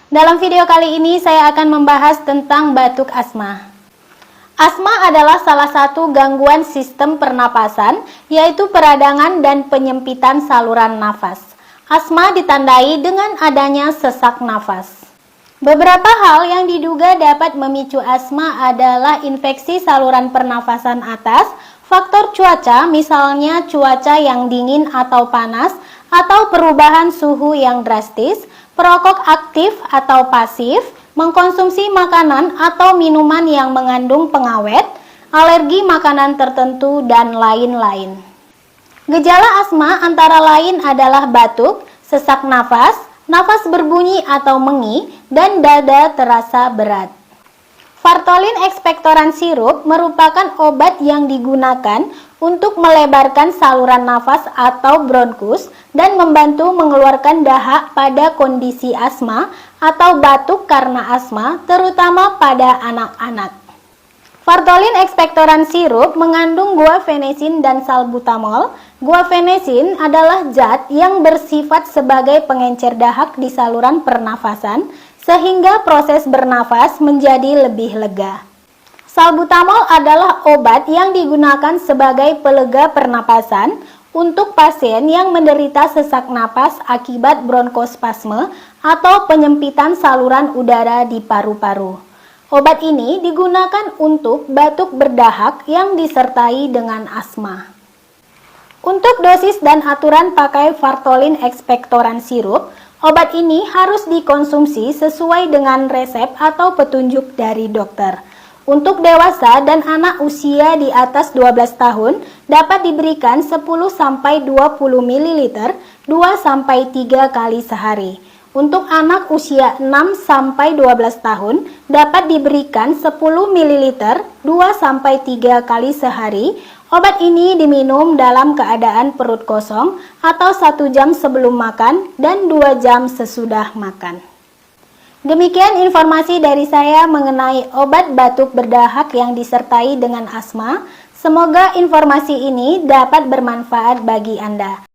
Dalam video kali ini saya akan membahas tentang batuk asma. Asma adalah salah satu gangguan sistem pernapasan, yaitu peradangan dan penyempitan saluran nafas. Asma ditandai dengan adanya sesak nafas. Beberapa hal yang diduga dapat memicu asma adalah infeksi saluran pernafasan atas, faktor cuaca, misalnya cuaca yang dingin atau panas, atau perubahan suhu yang drastis, perokok aktif atau pasif, mengkonsumsi makanan atau minuman yang mengandung pengawet, alergi makanan tertentu, dan lain-lain. Gejala asma antara lain adalah batuk, sesak nafas, nafas berbunyi atau mengi, dan dada terasa berat. Vartolin ekspektoran sirup merupakan obat yang digunakan untuk melebarkan saluran nafas atau bronkus dan membantu mengeluarkan dahak pada kondisi asma atau batuk karena asma, terutama pada anak-anak. Vartolin ekspektoran sirup mengandung guaifenesin dan salbutamol. Guaifenesin adalah zat yang bersifat sebagai pengencer dahak di saluran pernafasan, sehingga proses bernafas menjadi lebih lega. Salbutamol adalah obat yang digunakan sebagai pelega pernapasan untuk pasien yang menderita sesak napas akibat bronkospasme atau penyempitan saluran udara di paru-paru. Obat ini digunakan untuk batuk berdahak yang disertai dengan asma. Untuk dosis dan aturan pakai Vartolin ekspektoran sirup, obat ini harus dikonsumsi sesuai dengan resep atau petunjuk dari dokter. Untuk dewasa dan anak usia di atas 12 tahun dapat diberikan 10-20 ml 2-3 kali sehari. Untuk anak usia 6-12 tahun dapat diberikan 10 ml 2-3 kali sehari. Obat ini diminum dalam keadaan perut kosong atau 1 jam sebelum makan dan 2 jam sesudah makan. Demikian informasi dari saya mengenai obat batuk berdahak yang disertai dengan asma. Semoga informasi ini dapat bermanfaat bagi Anda.